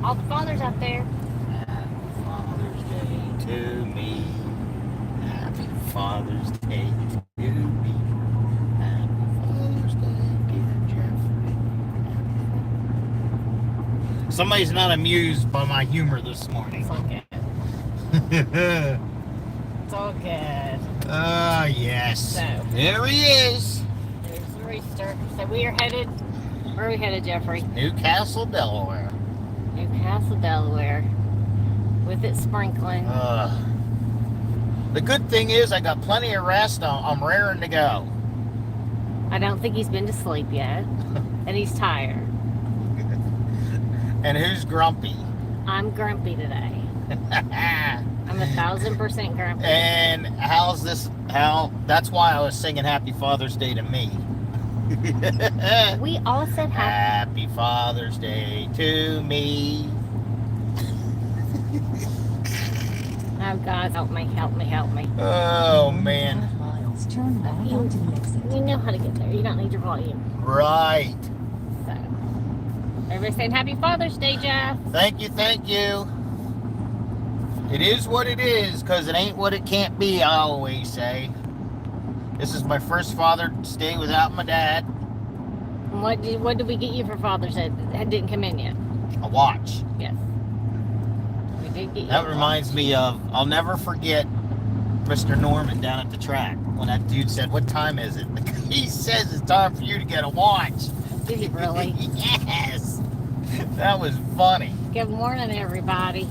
all the fathers out there. Happy Father's Day to me. Happy Father's Day to me. Happy Father's Day, dear Jeffrey. Somebody's not amused by my humor this morning. It's all good. It's all good. Ah, yes. So. There he is. There's the rooster. So we are headed. Where are we headed, Jeffrey? Newcastle, Delaware. Newcastle, Delaware. With it sprinkling. The good thing is I got plenty of rest. I'm raring to go. I don't think he's been to sleep yet. And he's tired. And who's grumpy? I'm grumpy today. I'm 1,000% grumpy. And how's this? That's why I was singing Happy Father's Day to me. We all said Happy Father's Day to me. Oh God, help me, help me, help me. Oh man. Miles, turn back onto the exit. You know how to get there. You don't need your volume. Right. So, everybody saying Happy Father's Day, Jeff. Thank you, thank you. It is what it is, because it ain't what it can't be, I always say. This is my first Father's Day without my dad. And what did we get you for Father's Day? That didn't come in yet. A watch. Yes. We did get you. That reminds me of, I'll never forget Mr. Norman down at the track when that dude said, "What time is it?" He says it's time for you to get a watch. Did he really? Yes. That was funny. Good morning, everybody.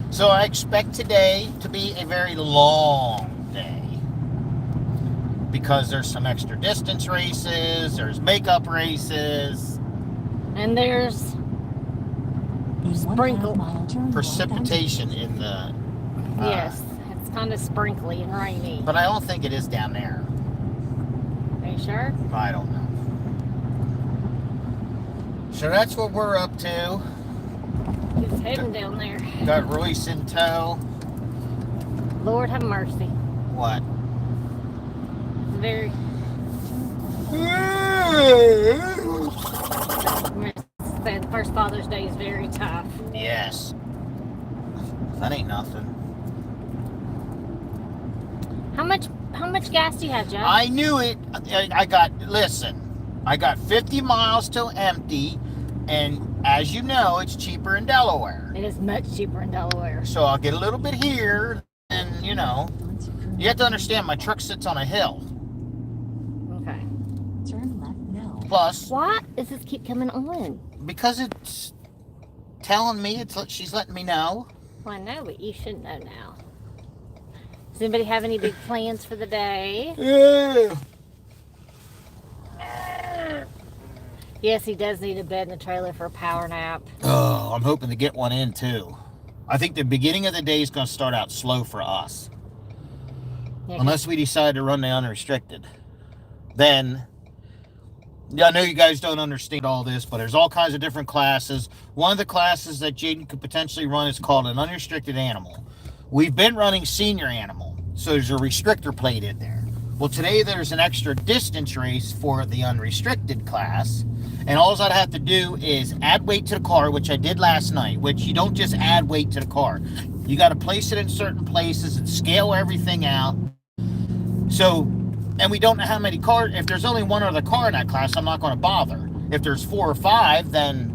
So I expect today to be a very long day because there's some extra distance races, there's makeup races, And there's sprinkle. precipitation in the... Yes, it's kind of sprinkly and rainy. But I don't think it is down there. Are you sure? I don't know. So that's what we're up to. It's heading down there. Got Royce in tow. Lord have mercy. What? It's very. The first Father's Day is very tough. Yes. That ain't nothing. How much gas do you have, Jeff? I knew it. I got 50 miles till empty, and as you know, it's cheaper in Delaware. It is much cheaper in Delaware. So I'll get a little bit here, and you have to understand my truck sits on a hill. Okay. Turn left now. Plus, Why does this keep coming on? because it's telling me, she's letting me know. Well, I know, but you should know now. Does anybody have any big plans for the day? Yeah. Yes, he does need a bed in the trailer for a power nap. Oh, I'm hoping to get one in too. I think the beginning of the day is going to start out slow for us. Yeah, Unless we decide to run the unrestricted. Then, I know you guys don't understand all this, but there's all kinds of different classes. One of the classes that Jaden could potentially run is called an unrestricted animal. We've been running senior animal, so there's a restrictor plate in there. Well, today there's an extra distance race for the unrestricted class, and all I'd have to do is add weight to the car, which I did last night, which you don't just add weight to the car. You got to place it in certain places and scale everything out. So, and we don't know how many cars. If there's only one other car in that class, I'm not going to bother. If there's 4 or 5, then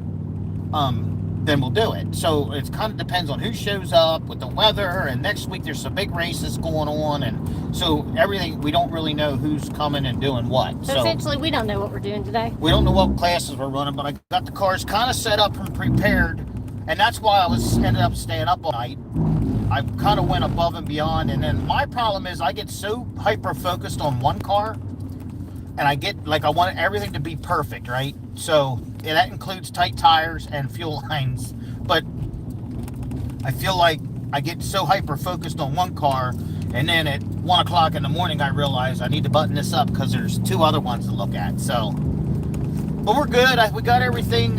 we'll do it. So it kind of depends on who shows up with the weather. And next week there's some big races going on, and so everything, we don't really know who's coming and doing what. So essentially, we don't know what we're doing today. We don't know what classes we're running, but I got the cars kind of set up and prepared, and that's why I ended up staying up all night. I kind of went above and beyond, and then my problem is I get so hyper focused on one car, and I get like I want everything to be perfect, right? So that includes tight tires and fuel lines, but I feel like I get so hyper focused on one car, and then at 1 o'clock in the morning I realize I need to button this up because there's 2 other ones to look at. So, but we're good. We got everything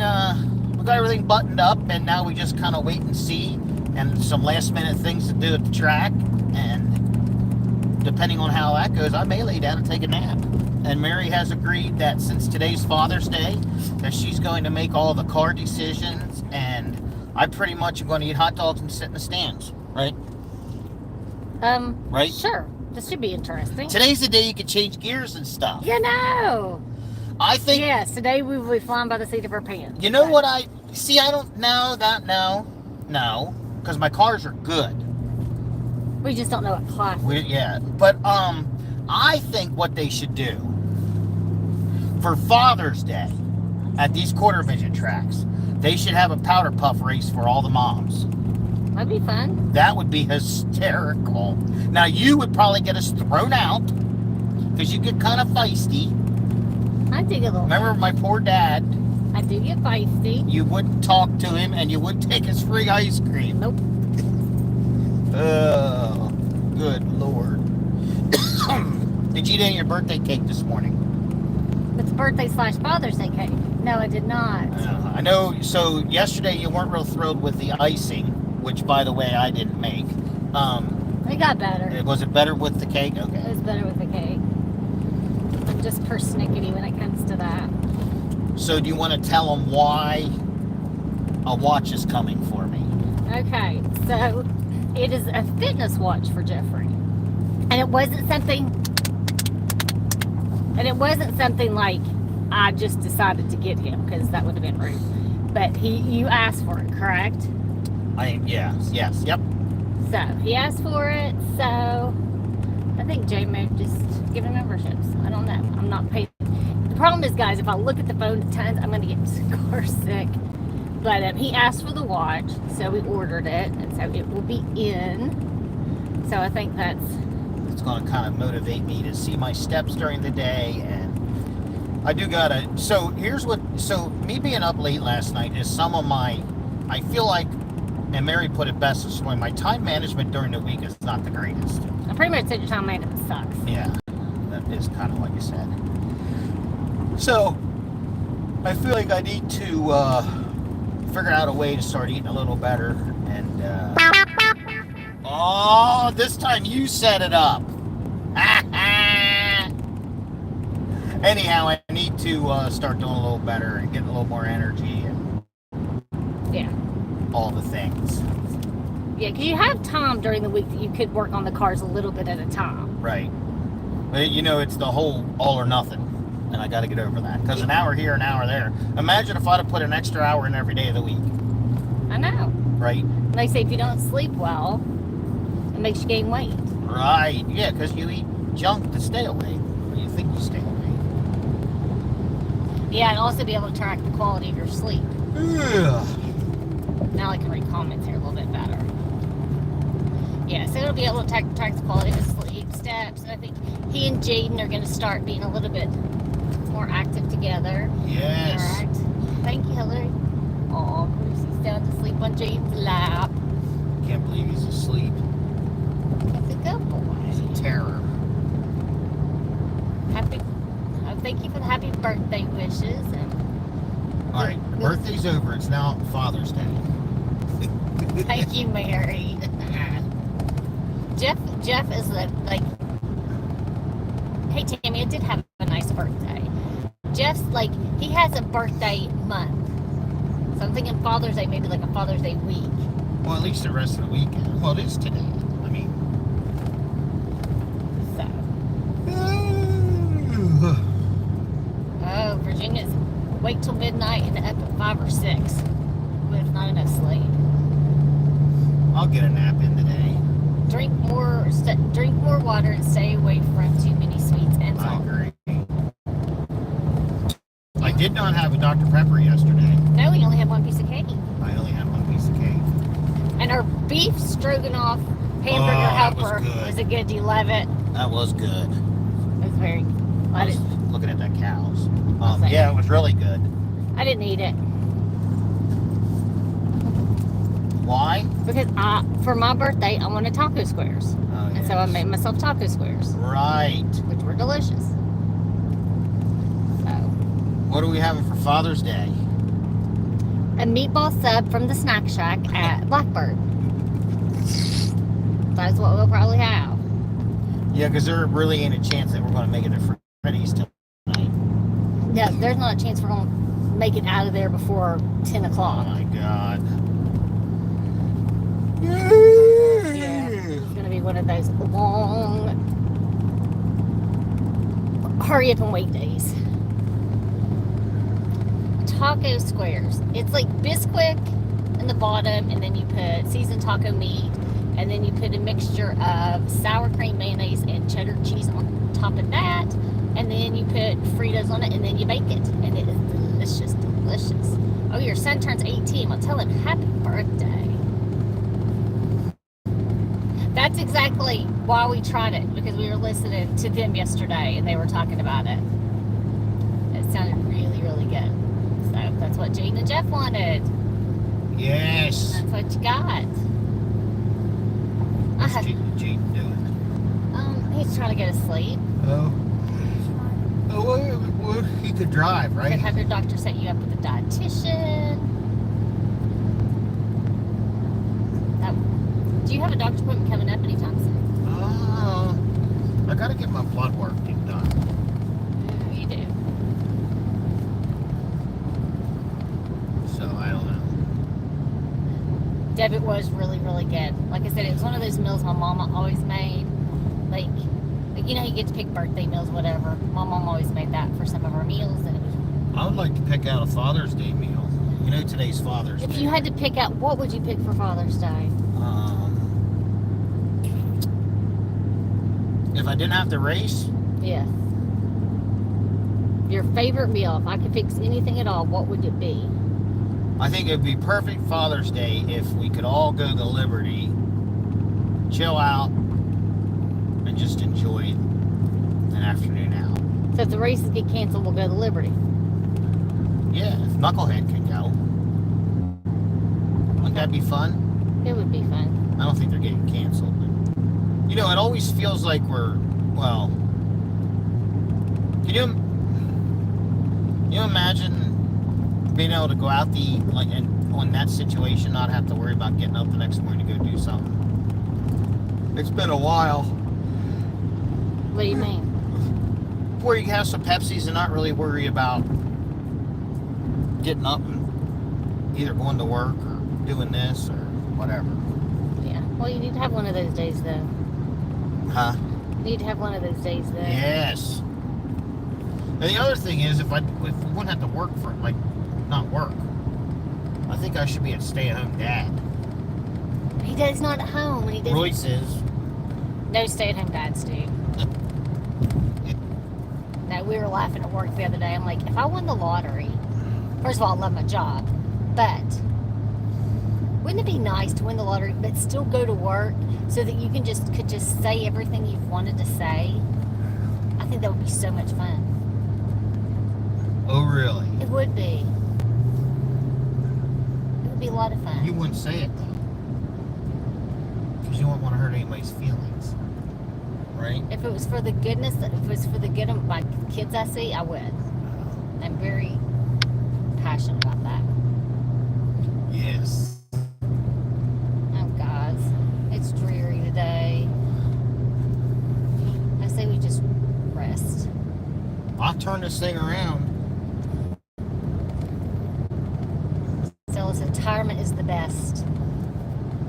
buttoned up, and now we just kind of wait and see, and some last minute things to do at the track, and depending on how that goes, I may lay down and take a nap. and Mary has agreed that since today's Father's Day, that she's going to make all the car decisions, and I pretty much am going to eat hot dogs and sit in the stands, right? Right? Sure. This should be interesting. Today's the day you can change gears and stuff. You know. I think. Yes, today we will be flying by the seat of our pants. You know what I see? I don't know that. No, because my cars are good. We just don't know what class. Yeah, but I think what they should do for Father's Day at these quarter midget tracks, they should have a powder puff race for all the moms. That'd be fun. That would be hysterical. Now you would probably get us thrown out because you get kind of feisty. I do get a little. Remember my poor dad? I do get feisty. You wouldn't talk to him and you wouldn't take his free ice cream. Nope. Oh, good Lord. Did you eat any of your birthday cake this morning? It's birthday / Father's Day cake. No, I did not. I know. So yesterday you weren't real thrilled with the icing, which, by the way, I didn't make. It got better. Was it better with the cake? It Okay. was better with the cake. I'm just persnickety when it comes to that. So do you want to tell them why a watch is coming for me? Okay, so it is a fitness watch for Jeffrey. And it wasn't something like I just decided to get him, because that would have been rude. But you asked for it, correct? Yes, yep. So he asked for it, so I think J may just give him memberships. I don't know. I'm not paid. The problem is, guys, if I look at the phone tons, I'm going to get car sick. But he asked for the watch, so we ordered it, and so it will be in. So I think it's going to kind of motivate me to see my steps during the day, and I do gotta. So me being up late last night is some of my. I feel like, and Mary put it best this way: my time management during the week is not the greatest. I pretty much said your time management sucks. Yeah, that is kind of what you said. So I feel like I need to figure out a way to start eating a little better, and oh, this time you set it up. Anyhow, I need to start doing a little better and getting a little more energy and all the things. Yeah, because you have time during the week that you could work on the cars a little bit at a time. Right. But it's the whole all or nothing, and I got to get over that, because an hour here, an hour there. Imagine if I'd have put an extra hour in every day of the week. I know. Right. They say if you don't sleep well, it makes you gain weight. Right. Yeah, because you eat junk to stay awake, or you think you stay awake. Yeah, and also be able to track the quality of your sleep. Ugh. Now I can read comments here a little bit better. Yeah, so it'll be able to track the quality of the sleep, steps, and I think he and Jaden are going to start being a little bit more active together. Yes. All right. Thank you, Hillary. Aw, Brucey's down to sleep on Jaden's lap. Can't believe he's asleep. He's a good boy. He's a terror. Thank you for the happy birthday wishes. And All right, the birthday's over. It's now Father's Day. thank you, Mary. Jeff is like, hey Tammy, I did have a nice birthday. Jeff's like, he has a birthday month. So I'm thinking Father's Day, maybe like a Father's Day week. Well, at least the rest of the weekend. Well, it is today. I mean. So. Oh, Virginia's wait till midnight and up at 5 or 6. With not enough sleep. I'll get a nap in today. Drink more water and stay away from too many sweets and I salt. agree. I did not have a Dr. Pepper yesterday. No, we only had one piece of cake. I only had one piece of cake. And our beef stroganoff hamburger that was helper good. was it good? Do you love it? That was good. It was very. I was looking at that cows. Okay. Yeah, it was really good. I didn't eat it Why? because for my birthday I wanted taco squares, Oh, and so I made myself taco squares, Right. which were delicious. So What are we having for Father's Day? a meatball sub from the Snack Shack at Blackbird. That's what we'll probably have. Yeah, because there really ain't a chance that we're going to make it to Freddy's till Yeah, there's not a chance we're going to make it out of there before 10 Oh o'clock. my God. Yeah, it's going to be one of those long, hurry up and wait days. Taco squares. It's like Bisquick in the bottom, and then you put seasoned taco meat, and then you put a mixture of sour cream, mayonnaise, and cheddar cheese on top of that, and then you put Fritos on it, and then you bake it, and it is delicious, delicious. Oh, your son turns 18. Well, tell him happy birthday. That's exactly why we tried it, because we were listening to them yesterday, and they were talking about it. It sounded really, really good. So that's what Jaden and Jeff wanted. Yes. That's what you got. What's Jaden doing? He's trying to go to sleep. Oh. Well, he could drive, You right? could have your doctor set you up with a dietitian. Do you have a doctor's appointment coming up anytime soon? I gotta get my blood work done. You do. So I don't know. Debit was really, really good. Like I said, it was one of those meals my mama always made. Like you know, you get to pick birthday meals, whatever. My mom always made that for some of her meals, and it was. I would like to pick out a Father's Day meal. You know, today's Father's Day. If you had to pick out, what would you pick for Father's Day? If I didn't have to race, Yes. Your favorite meal, if I could fix anything at all, what would it be? I think it'd be perfect Father's Day if we could all go to Liberty, chill out, and just enjoy an afternoon out. So if the races get canceled, we'll go to Liberty. Yeah, if Knucklehead could go. Wouldn't that be fun? It would be fun. I don't think they're getting canceled. But, you know, it always feels like we're, well, can you imagine being able to go out to eat, like, and on that situation, not have to worry about getting up the next morning to go do something? It's been a while. What do you mean? Where you can have some Pepsis and not really worry about getting up and either going to work or doing this or whatever. Yeah. Well, you need to have one of those days, though. Huh? You need to have one of those days, though. Yes. And the other thing is, if we wouldn't have to work for, like, not work, I think I should be a stay-at-home dad. He does not at home, and he doesn't. Royce is. No stay-at-home dads, dude. No, we were laughing at work the other day. I'm like, if I won the lottery, first of all, I love my job, but wouldn't it be nice to win the lottery, but still go to work so that you could just say everything you've wanted to say? I think that would be so much fun. Oh, really? It would be. It would be a lot of fun. You wouldn't say it, though. Because you wouldn't want to hurt anybody's feelings. Right? If it was for the goodness, if it was for the good of my kids I see, I would. I'm very passionate about that. Yes. Oh, guys. It's dreary today. I say we just rest. I'll turn this thing around. Stella's retirement is the best.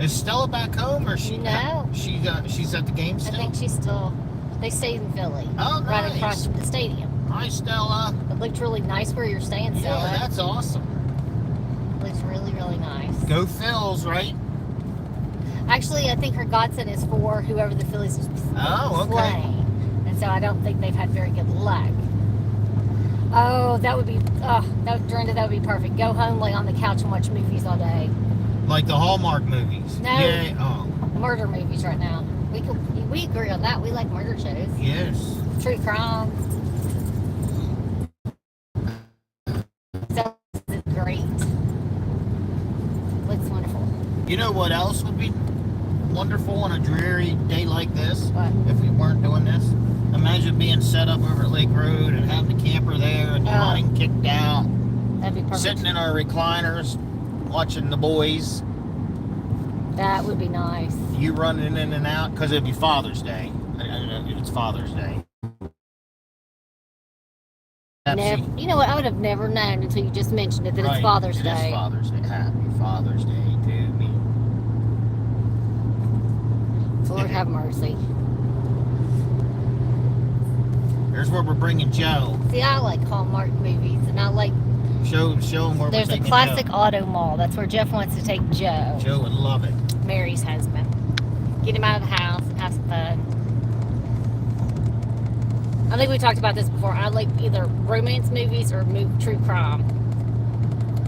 Is Stella back home, or she? No. She's at the game I still. think she's still. They stayed in Philly, Oh, right nice. across from the stadium. Hi, Stella. It looked really nice where you're staying, Stella. Yeah, that's awesome. It looks really, really nice. Go Phils, right? Actually, I think her godson is for whoever the Phillies is Oh, okay. playing, and so I don't think they've had very good luck. Oh, that would be. Dorinda, that would be perfect. Go home, lay on the couch, and watch movies all day. Like the Hallmark movies. No. Yeah. Oh. Murder movies right now. We agree on that. We like murder shows. Yes. True crime. So it's great. Looks wonderful. You know what else would be wonderful on a dreary day like this? What? If we weren't doing this? Imagine being set up over at Lake Road and having the camper there and the awning kicked out. That'd be perfect. Sitting in our recliners, watching the boys. That would be nice. You running in and out, because it'd be Father's Day. It's Father's Day. Never, you know what? I would have never known until you just mentioned it that Right, it's Father's it Day. is Father's Day. Happy Father's Day to me. Lord have mercy. There's where we're bringing Joe. See, I like Hallmark movies, and I like. Show him where There's we're a taking classic Joe. auto mall. That's where Jeff wants to take Joe. Joe would love it. Mary's husband. Get him out of the house and have some fun. I think we talked about this before. I like either romance movies or true crime.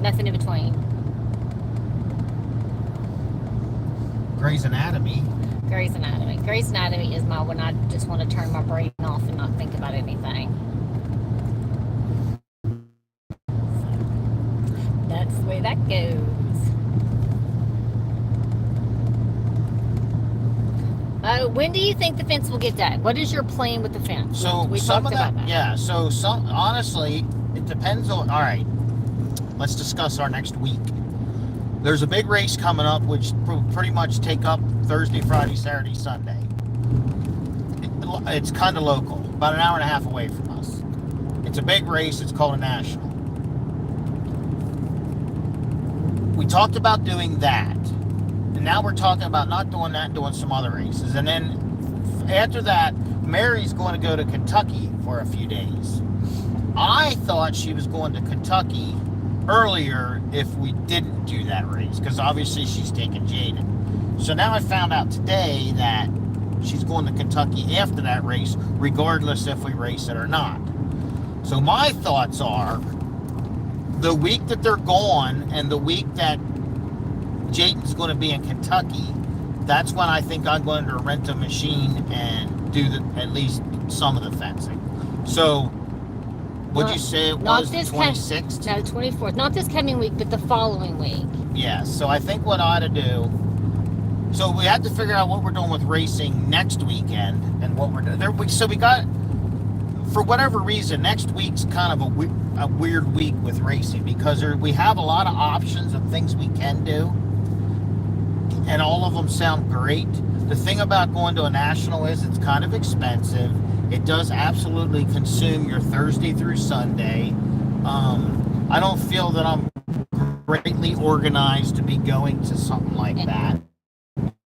Nothing in between. Grey's Anatomy. Grey's Anatomy. Grey's Anatomy is my when I just want to turn my brain off and not think about anything. So, that's the way that goes. When do you think the fence will get done? What is your plan with the fence? So we some talked of that, about that. yeah. So some, honestly, it depends on. All right, let's discuss our next week. There's a big race coming up, which will pretty much take up Thursday, Friday, Saturday, Sunday. It's kind of local, about an hour and a half away from us. It's a big race. It's called a national. We talked about doing that. And now we're talking about not doing that, doing some other races. And then after that, Mary's going to go to Kentucky for a few days. I thought she was going to Kentucky earlier if we didn't do that race, because obviously she's taking Jaden. So now I found out today that she's going to Kentucky after that race, regardless if we race it or not. So my thoughts are, the week that they're gone and the week that Jaden's going to be in Kentucky, that's when I think I'm going to rent a machine and do at least some of the fencing. So, would you say it was the 26th? No, 24th. Not this coming week, but the following week. Yeah, so I think what I ought to do, so we have to figure out what we're doing with racing next weekend and what we're doing. So we got, for whatever reason, next week's kind of a weird week with racing, because we have a lot of options of things we can do, and all of them sound great. The thing about going to a national is it's kind of expensive. It does absolutely consume your Thursday through Sunday. I don't feel that I'm greatly organized to be going to something like that.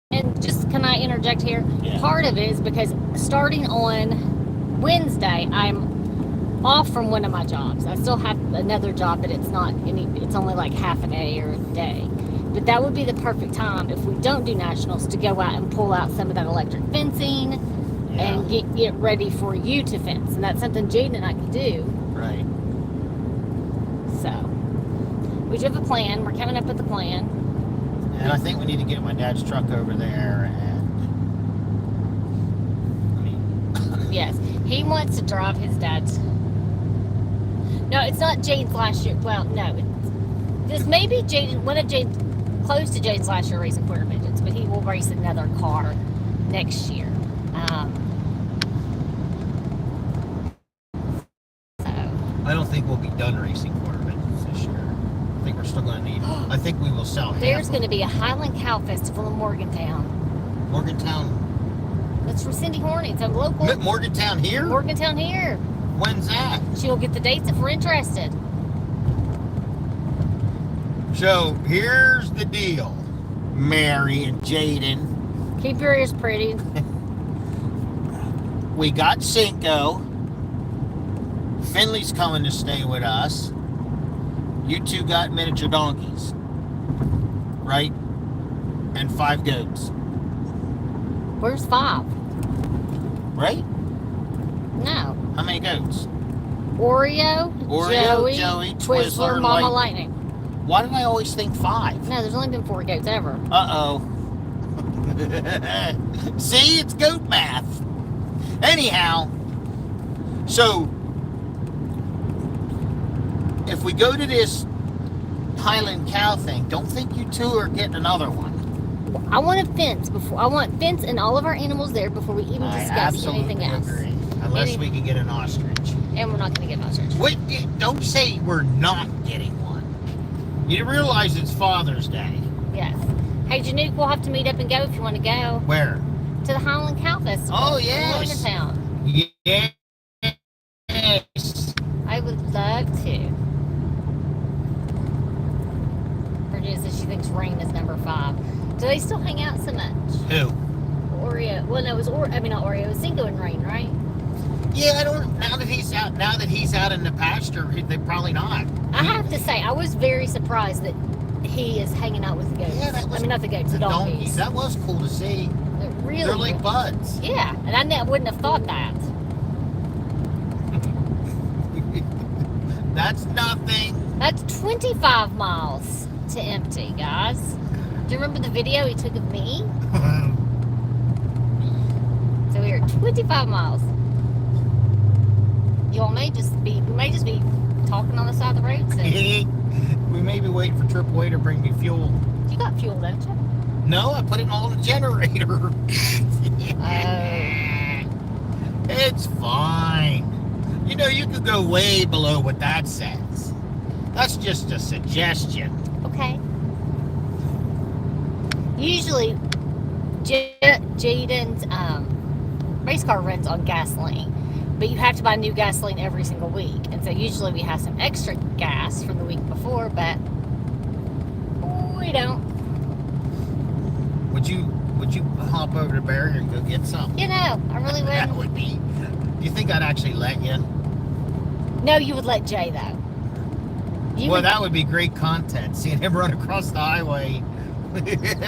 And just, can I interject here? Yeah. Part of it is because starting on Wednesday, I'm off from one of my jobs. I still have another job, but it's only like half a day or a day. But that would be the perfect time, if we don't do nationals, to go out and pull out some of that electric fencing and get ready for you to fence. And that's something Jaden and I can do. Right. So, we do have a plan. We're coming up with a plan. And I think we need to get my dad's truck over there, and Yes, he wants to drive his dad's. No, it's not Jaden's last year. Well, no, this may be Jaden. One of Jaden's close to Jaden's last year racing quarter midgets, but he will race another car next year. I don't think we'll be done racing quarter midgets this year. I think we're still going to need. I think we will sell. There's going to be a Highland Cow Festival in Morgantown. Morgantown. That's from Cindy Horney. It's a local. Morgantown here? Morgantown here. When's that? She'll get the dates if we're interested. So here's the deal, Mary and Jaden. Keep your ears pretty. We got Cinco. Finley's coming to stay with us. You two got miniature donkeys, right? And 5 goats. Where's 5? Right? No. How many goats? Oreo, Joey, Twizzler, Mama Lightning. Why did I always think 5? No, there's only been 4 goats ever. Uh-oh. See, it's goat math. Anyhow, so if we go to this Highland Cow thing, don't think you two are getting another one. I want a fence before. I want fence and all of our animals there before we even discuss anything else. Agree. Unless we can get an ostrich. And we're not going to get an ostrich. Wait, don't say we're not getting one. You realize it's Father's Day. Yes. Hey, Janook, we'll have to meet up and go if you want to go. Where? To the Highland Cow Festival. Oh, yes. In Morgantown. Yes. I would says she thinks rain is number 5. Do they still hang out so much? Who? Oreo. Well, no, it was not Oreo. It was Cinco and Rain, right? Yeah, I don't. Now that he's out in the pasture, they probably not. I have to say, I was very surprised that he is hanging out with the goats. Yeah, that was, not the goats, the donkeys. That was cool to see. Really, They're like buds. Yeah, and I wouldn't have thought that. That's nothing. That's 25 miles to empty, guys. Do you remember the video he took of me? So we are 25 miles. Y'all may just be talking on the side of the road. So. We may be waiting for AAA to bring me fuel. You got fuel, don't you? No, I put it all in the generator. It's fine. You know, you could go way below what that says. That's just a suggestion. Okay. Usually, Jaden's race car runs on gasoline, but you have to buy new gasoline every single week, and so usually we have some extra gas from the week before, but we don't. Would you hop over the barrier and go get some? You know, I really wouldn't. That would be. Do you think I'd actually let you? No, you would let Jay though. That would be great content. Seeing him run across the highway.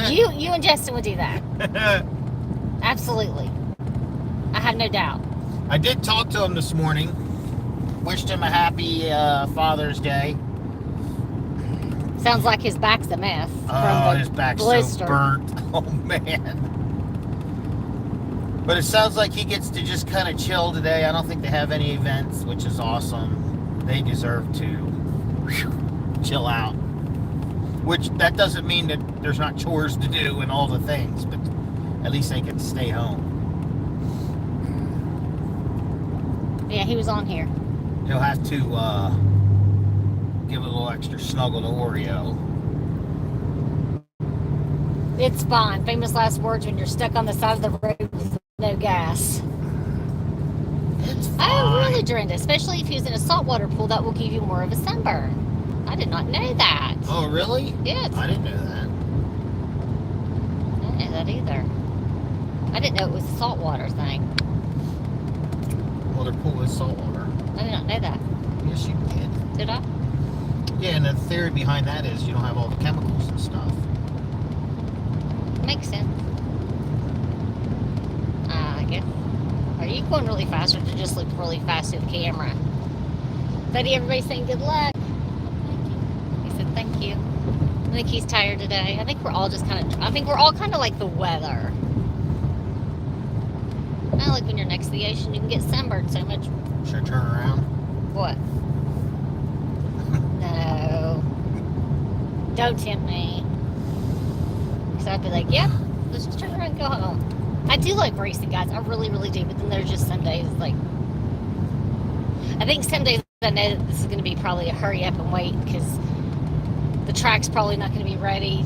you and Justin would do that. Absolutely. I have no doubt. I did talk to him this morning. Wished him a happy Father's Day. Sounds like his back's a mess. Oh, his back's blister. so burnt. Oh, man. But it sounds like he gets to just kind of chill today. I don't think they have any events, which is awesome. They deserve to chill out. Which, that doesn't mean that there's not chores to do and all the things, but at least they can stay home. Yeah, he was on here. He'll have to give a little extra snuggle to Oreo. It's fine. Famous last words when you're stuck on the side of the road with no gas. It's fine. Oh, really, Dorinda? Especially if he was in a saltwater pool, that will give you more of a sunburn. I did not know that. Oh, really? Yes. I didn't know that. I didn't know that either. I didn't know it was a saltwater thing. Well, their pool is salt water. I did not know that. Yes, you did. Did I? Yeah, and the theory behind that is you don't have all the chemicals and stuff. Makes sense. I guess. Are you going really fast or did you just look really fast to the camera? Buddy, everybody's saying good luck. He said thank you. I think he's tired today. I think we're all kind of like the weather. Not like when you're next to the ocean, you can get sunburned so much. Should I turn around? What? No. Don't tempt me. Because I'd be like, yep, let's just turn around and go home. I do like racing, guys. I really, really do. But then there's just some days, like, I think some days I know that this is going to be probably a hurry up and wait because the track's probably not going to be ready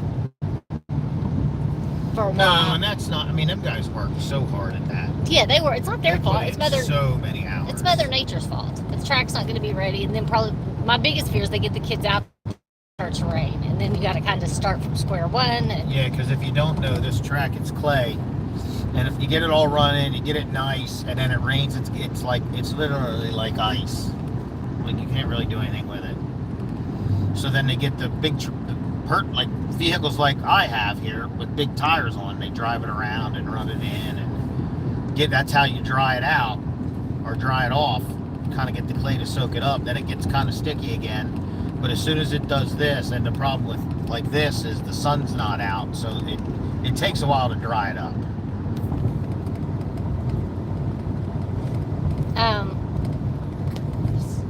for a while. No, and that's not, I mean, them guys worked so hard at that. Yeah, they were. It's not their fault. It's so many hours. It's Mother Nature's fault. The track's not going to be ready. And then probably, my biggest fear is they get the kids out and it starts to rain. And then you got to kind of start from square one. And yeah, because if you don't know, this track, it's clay. And if you get it all running, you get it nice, and then it rains, it's literally like ice. Like, you can't really do anything with it. So then they get the big, like vehicles like I have here with big tires on. They drive it around and run it in, and that's how you dry it out or dry it off. Kind of get the clay to soak it up. Then it gets kind of sticky again. But as soon as it does this, and the problem with like this is the sun's not out, so it takes a while to dry it up.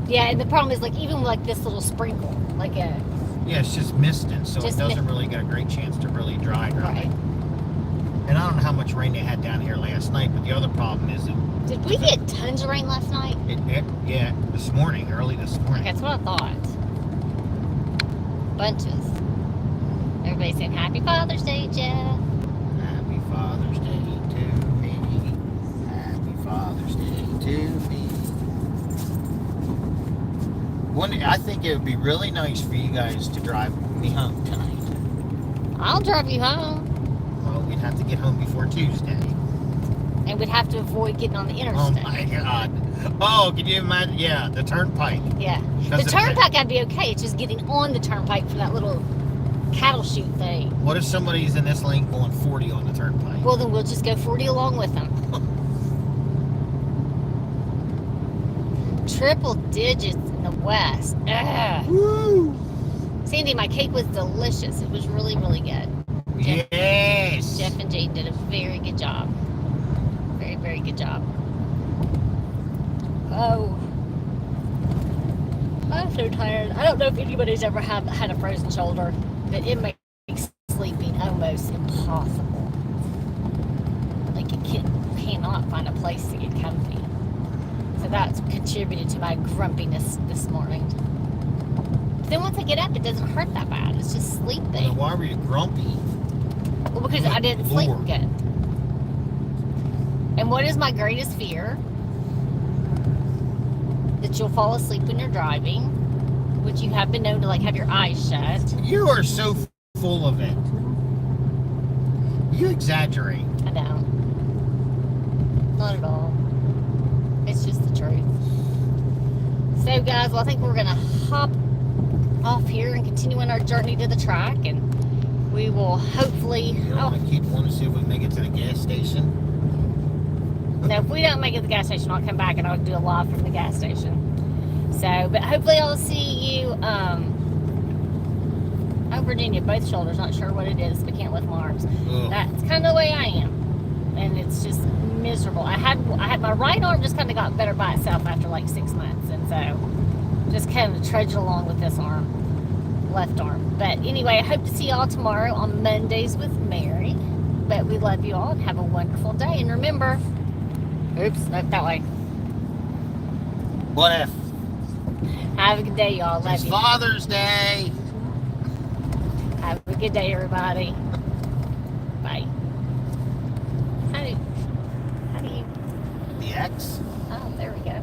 Yeah, and the problem is like even like this little sprinkle, like a yeah, it's just misting, so it doesn't really get a great chance to really dry. Right. And I don't know how much rain they had down here last night, but the other problem is did we get tons of rain last night? Yeah, early this morning. Okay, that's what I thought. Bunches. Everybody's saying Happy Father's Day, Jeff. Happy Father's Day to me. Happy Father's Day to me. I think it would be really nice for you guys to drive me home tonight. I'll drive you home. Well, we'd have to get home before Tuesday. And we'd have to avoid getting on the Oh interstate. my God. Oh, can you imagine? Yeah, the turnpike. Yeah. The 'Cause turnpike I'd be okay. It's just getting on the turnpike for that little cattle chute thing. What if somebody's in this lane going 40 on the turnpike? Well, then we'll just go 40 along with them. Triple digits in the West. Ugh. Woo! Sandy, my cake was delicious. It was really, really good. Yes. Jeff and Jade did a very good job. Very, very good job. Oh. I'm so tired. I don't know if anybody's ever had a frozen shoulder, but it makes sleeping almost impossible. Like you cannot find a place to get comfy. So that's contributed to my grumpiness this morning. But then once I get up, it doesn't hurt that bad. It's just sleeping. Then why were you grumpy? Well, because I didn't sleep good. And what is my greatest fear? That you'll fall asleep when you're driving, which you have been known to like have your eyes shut. You are so full of it. You exaggerate. I don't. Not at all. It's just the truth. So guys, well I think we're gonna hop off here and continue on our journey to the track, and we will hopefully You want to keep wanting to see if we make it to the gas station? So if we don't make it to the gas station, I'll come back and I'll do a live from the gas station. So, but hopefully I'll see you, Virginia, both shoulders, not sure what it is, but can't lift my arms. Ugh. That's kind of the way I am. And it's just miserable. I had my right arm just kind of got better by itself after like 6 months. And so just kind of trudged along with this arm, left arm. But anyway, I hope to see y'all tomorrow on Mondays with Mary. But we love you all and have a wonderful day. And remember, oops, not that way. What if? Have a good day, y'all. Love It's you. Father's Day. Have a good day, everybody. Bye. How do you? The X? Oh, there we go.